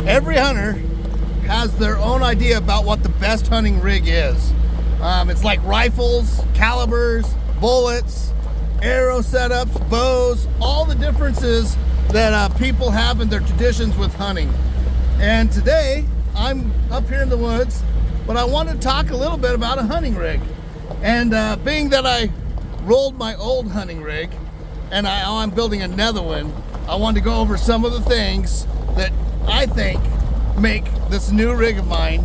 every hunter has their own idea about what the best hunting rig is. It's like rifles, calibers, bullets, arrow setups, bows, all the differences that people have in their traditions with hunting. And today, I'm up here in the woods, but I want to talk a little bit about a hunting rig. And being that I rolled my old hunting rig, and I'm building another one, I wanted to go over some of the things that I think make this new rig of mine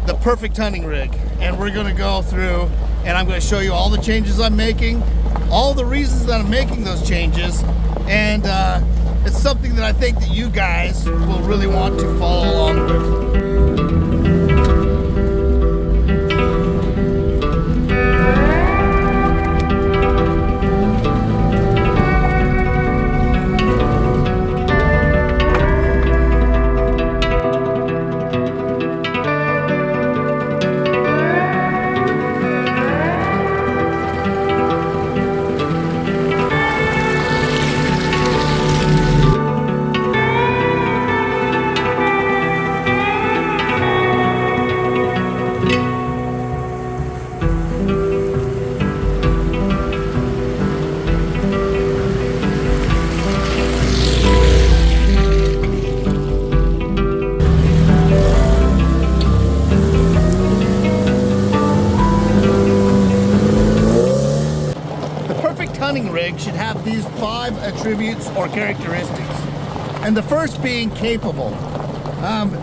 the perfect hunting rig. And we're going to go through and I'm going to show you all the changes I'm making, all the reasons that I'm making those changes, and it's something that I think that you guys will really want to follow along with. Hunting rig should have these 5 attributes or characteristics, and the first being capable.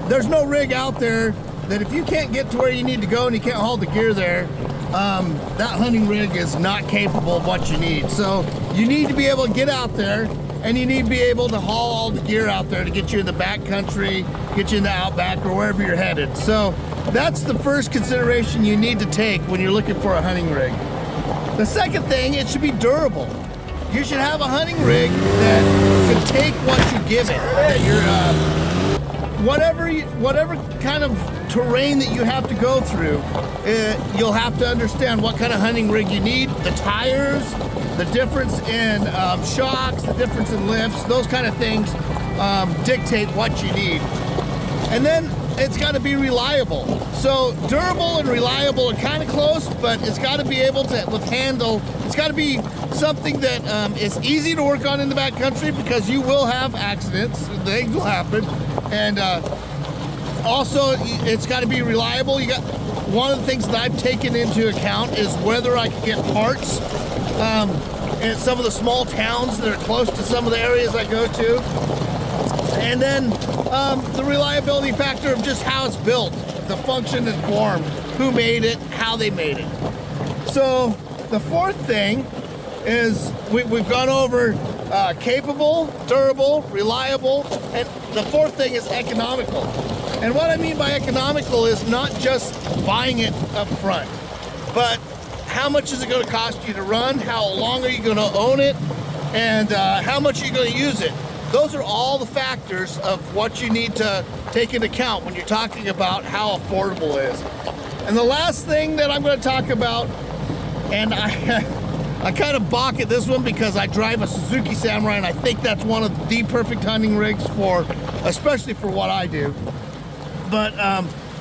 There's no rig out there that if you can't get to where you need to go and you can't haul the gear there, that hunting rig is not capable of what you need. So you need to be able to get out there, and you need to be able to haul all the gear out there to get you in the back country, get you in the outback, or wherever you're headed. So that's the first consideration you need to take when you're looking for a hunting rig. The second thing, it should be durable. You should have a hunting rig that can take what you give it. That you're, whatever kind of terrain that you have to go through, you'll have to understand what kind of hunting rig you need. The tires, the difference in shocks, the difference in lifts, those kind of things dictate what you need. And then it's got to be reliable. So durable and reliable are kind of close, but it's got to be able to handle. It's got to be something that is easy to work on in the backcountry, because you will have accidents, things will happen, and also it's got to be reliable. One of the things that I've taken into account is whether I can get parts in some of the small towns that are close to some of the areas I go to. And then the reliability factor of just how it's built, the function and form, who made it, how they made it. So the fourth thing is we've gone over capable, durable, reliable, and the fourth thing is economical. And what I mean by economical is not just buying it up front, but how much is it going to cost you to run, how long are you going to own it, and how much are you going to use it. Those are all the factors of what you need to take into account when you're talking about how affordable it is. And the last thing that I'm going to talk about, and I kind of balk at this one because I drive a Suzuki Samurai, and I think that's one of the perfect hunting rigs for, especially for what I do. But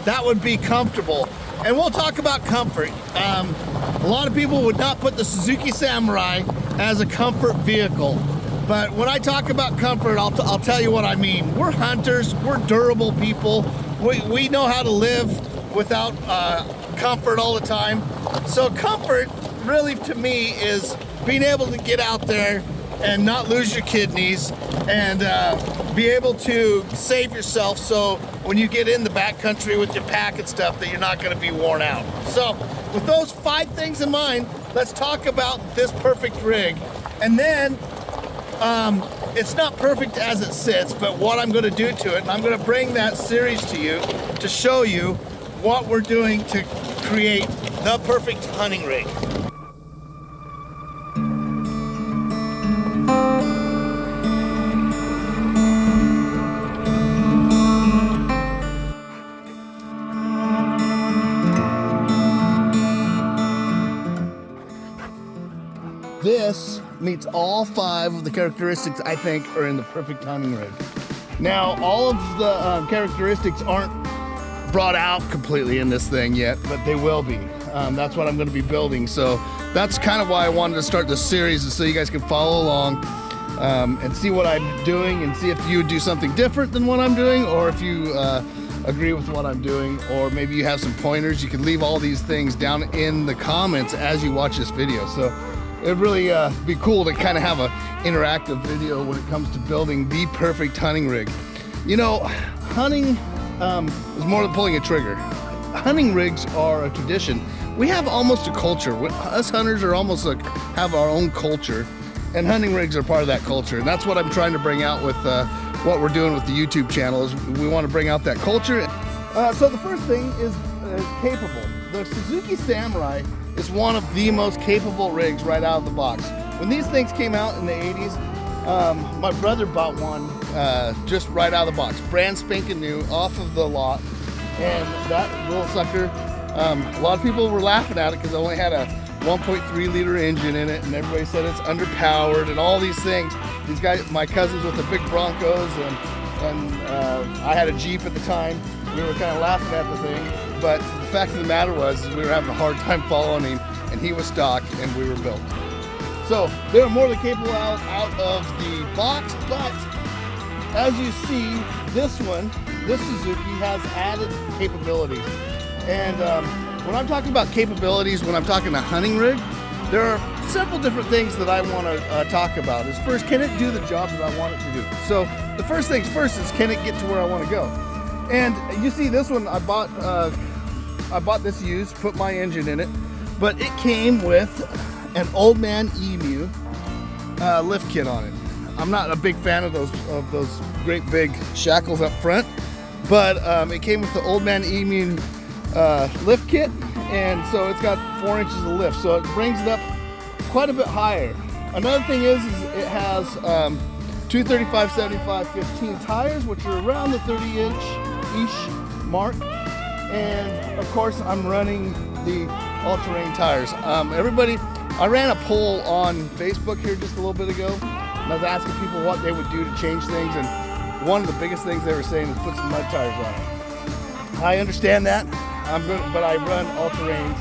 that would be comfortable. And we'll talk about comfort. A lot of people would not put the Suzuki Samurai as a comfort vehicle. But when I talk about comfort, I'll tell you what I mean. We're hunters, we're durable people. We know how to live without comfort all the time. So comfort really to me is being able to get out there and not lose your kidneys, and be able to save yourself, so when you get in the backcountry with your pack and stuff, that you're not going to be worn out. So with those 5 things in mind, let's talk about this perfect rig. And then it's not perfect as it sits, but what I'm going to do to it, and I'm going to bring that series to you to show you what we're doing to create the perfect hunting rig. This meets all 5 of the characteristics I think are in the perfect hunting rig. Now, all of the characteristics aren't brought out completely in this thing yet, but they will be. That's what I'm going to be building. So that's kind of why I wanted to start this series, is so you guys can follow along and see what I'm doing, and see if you do something different than what I'm doing, or if you agree with what I'm doing, or maybe you have some pointers. You can leave all these things down in the comments as you watch this video. So it'd really be cool to kind of have an interactive video when it comes to building the perfect hunting rig. You know, hunting is more than pulling a trigger. Hunting rigs are a tradition. We have almost a culture. Us hunters are almost like have our own culture, and hunting rigs are part of that culture. And that's what I'm trying to bring out with what we're doing with the YouTube channel, is we want to bring out that culture. So the first thing is capable. The Suzuki Samurai is one of the most capable rigs right out of the box. When these things came out in the 80s, my brother bought one just right out of the box, brand spanking new, off of the lot. And that little sucker, a lot of people were laughing at it because it only had a 1.3 liter engine in it, and everybody said it's underpowered and all these things. These guys, my cousins with the big Broncos, and I had a Jeep at the time, we were kind of laughing at the thing. But the fact of the matter was, we were having a hard time following him, and he was stock and we were built. So they were more than capable out of the box. But as you see, this Suzuki has added capabilities. And when I'm talking about capabilities, when I'm talking a hunting rig, there are several different things that I want to talk about. Is first, can it do the job that I want it to do? So the first things first is, can it get to where I want to go? And you see this one, I bought this used, put my engine in it, but it came with an Old Man Emu lift kit on it. I'm not a big fan of those great big shackles up front, but it came with the Old Man Emu lift kit, and so it's got 4 inches of lift, so it brings it up quite a bit higher. Another thing is it has 235/75/15 tires, which are around the 30-inch-ish mark, and of course I'm running the all-terrain tires. I ran a poll on Facebook here just a little bit ago, and I was asking people what they would do to change things, and one of the biggest things they were saying is put some mud tires on it. I understand that, but I run all-terrains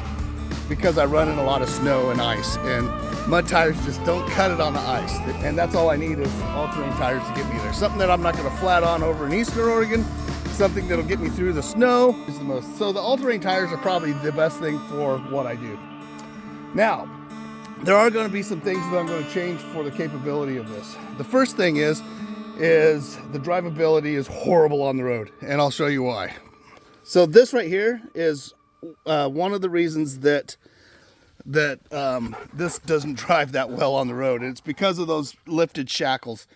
because I run in a lot of snow and ice, and mud tires just don't cut it on the ice, and that's all I need is all-terrain tires to get me there. Something that I'm not going to flat on over in Eastern Oregon, something that'll get me through the snow is the most. So the all-terrain tires are probably the best thing for what I do. Now, there are going to be some things that I'm going to change for the capability of this. The first thing is the drivability is horrible on the road, and I'll show you why. So this right here is one of the reasons that this doesn't drive that well on the road. It's because of those lifted shackles.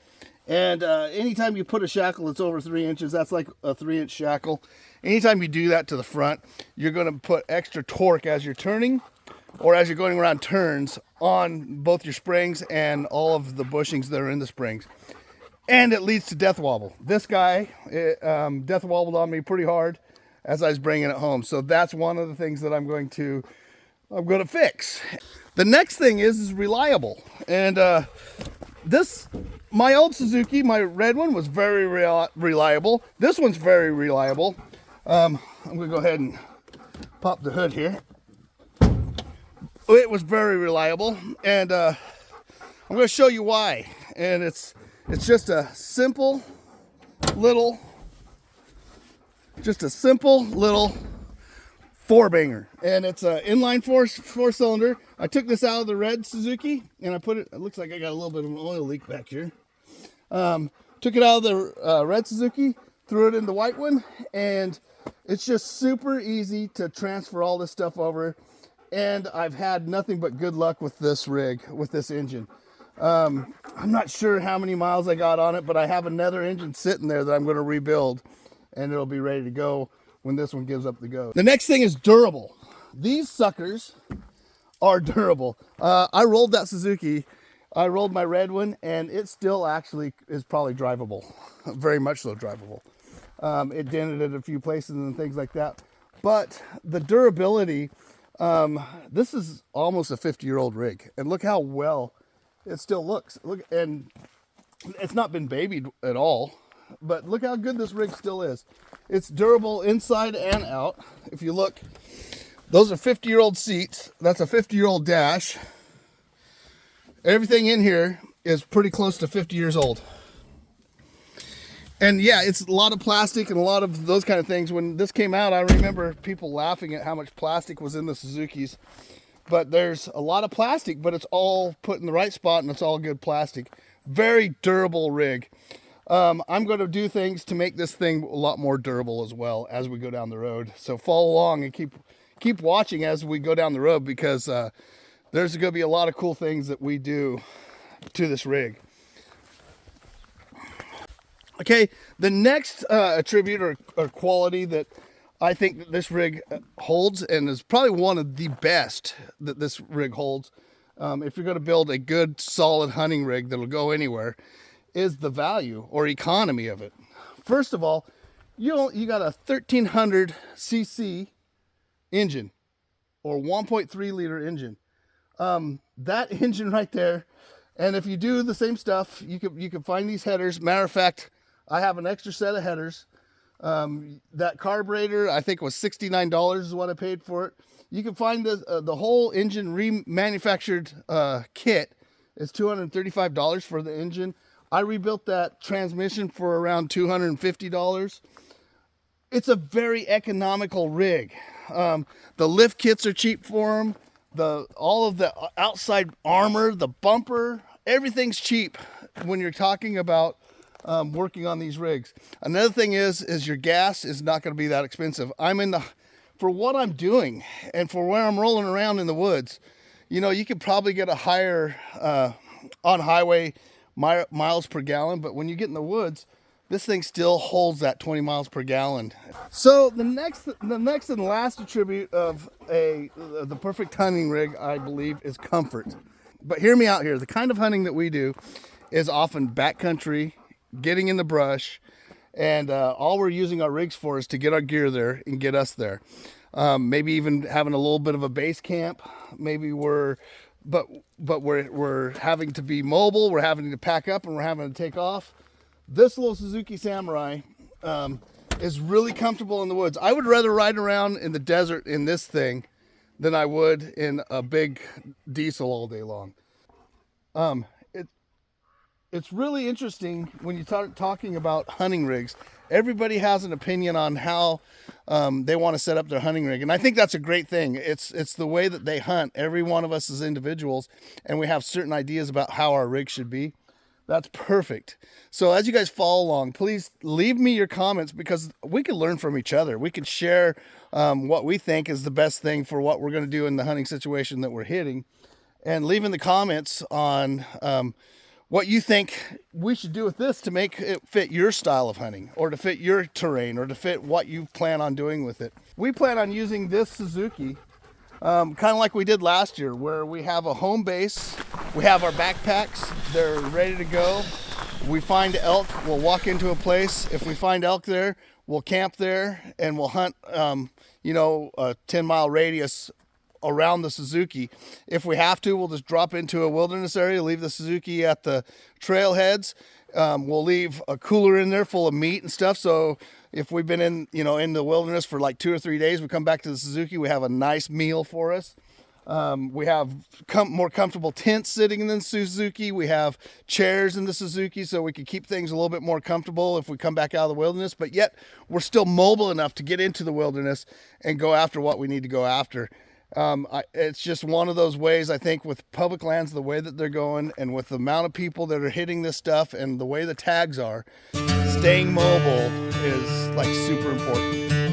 And anytime you put a shackle that's over 3 inches, that's like a 3-inch shackle. Anytime you do that to the front, you're going to put extra torque as you're turning, or as you're going around turns, on both your springs and all of the bushings that are in the springs. And it leads to death wobble. This guy death wobbled on me pretty hard as I was bringing it home. So that's one of the things that I'm going to fix. The next thing is reliable. And my old Suzuki, my red one, was very reliable. This one's very reliable. I'm gonna go ahead and pop the hood here. It was very reliable, and I'm going to show you why. And it's just a simple little four-banger, and it's an inline four cylinder. I took this out of the red Suzuki, and I put it. It looks like I got a little bit of an oil leak back here. Took it out of the red Suzuki, threw it in the white one, and it's just super easy to transfer all this stuff over. And I've had nothing but good luck with this rig, with this engine. I'm not sure how many miles I got on it, but I have another engine sitting there that I'm going to rebuild, and it'll be ready to go when this one gives up the go. The next thing is durable. These suckers are durable. I rolled that Suzuki. I rolled my red one, and it still actually is probably drivable. Very much so drivable. It dented at a few places and things like that. But the durability... this is almost a 50-year-old rig, and look how well it still looks. Look, and it's not been babied at all. but look how good this rig still is. It's durable inside and out. If you look, those are 50-year-old seats. That's a 50-year-old dash. Everything in here is pretty close to 50 years old. And yeah, it's a lot of plastic and a lot of those kind of things. When this came out, I remember people laughing at how much plastic was in the Suzukis. But there's a lot of plastic, but it's all put in the right spot and it's all good plastic. Very durable rig. I'm going to do things to make this thing a lot more durable as well as we go down the road. So follow along and keep watching as we go down the road, because there's going to be a lot of cool things that we do to this rig. Okay, the next attribute or quality that I think that this rig holds, and is probably one of the best that this rig holds, if you're going to build a good, solid hunting rig that'll go anywhere, is the value or economy of it. First of all, you got a 1300 cc engine, or 1.3 liter engine. That engine right there, and if you do the same stuff, you can find these headers. Matter of fact, I have an extra set of headers. That carburetor, I think, was $69 is what I paid for it. You can find the whole engine remanufactured kit is $235 for the engine. I rebuilt that transmission for around $250. It's a very economical rig. The lift kits are cheap for them. All of the outside armor, the bumper, everything's cheap when you're talking about working on these rigs. Another thing is your gas is not going to be that expensive. For what I'm doing and for where I'm rolling around in the woods, you could probably get a higher on highway miles per gallon, but when you get in the woods, this thing still holds that 20 miles per gallon. So the next and last attribute of the perfect hunting rig, I believe, is comfort. But hear me out here. The kind of hunting that we do is often backcountry, getting in the brush, and all we're using our rigs for is to get our gear there and get us there. Maybe even having a little bit of a base camp. Maybe we're having to be mobile. We're having to pack up and we're having to take off. This little Suzuki Samurai is really comfortable in the woods. I would rather ride around in the desert in this thing than I would in a big diesel all day long. It's really interesting when you start talking about hunting rigs. Everybody has an opinion on how they want to set up their hunting rig, and I think that's a great thing. It's the way that they hunt. Every one of us as individuals, and we have certain ideas about how our rig should be. That's perfect. So as you guys follow along, please leave me your comments, because we can learn from each other. We can share what we think is the best thing for what we're going to do in the hunting situation that we're hitting, and leave in the comments on what you think we should do with this to make it fit your style of hunting, or to fit your terrain, or to fit what you plan on doing with it. We plan on using this Suzuki kind of like we did last year, where we have a home base, we have our backpacks, they're ready to go. We find elk, we'll walk into a place. If we find elk there, we'll camp there and we'll hunt, a 10-mile radius around the Suzuki. If we have to, we'll just drop into a wilderness area, leave the Suzuki at the trailheads. We'll leave a cooler in there full of meat and stuff. So if we've been in the wilderness for like 2 or 3 days, we come back to the Suzuki, we have a nice meal for us. We have more comfortable tents sitting in the Suzuki. We have chairs in the Suzuki, so we can keep things a little bit more comfortable if we come back out of the wilderness, but yet we're still mobile enough to get into the wilderness and go after what we need to go after. It's just one of those ways, I think, with public lands, the way that they're going, and with the amount of people that are hitting this stuff and the way the tags are, staying mobile is like super important.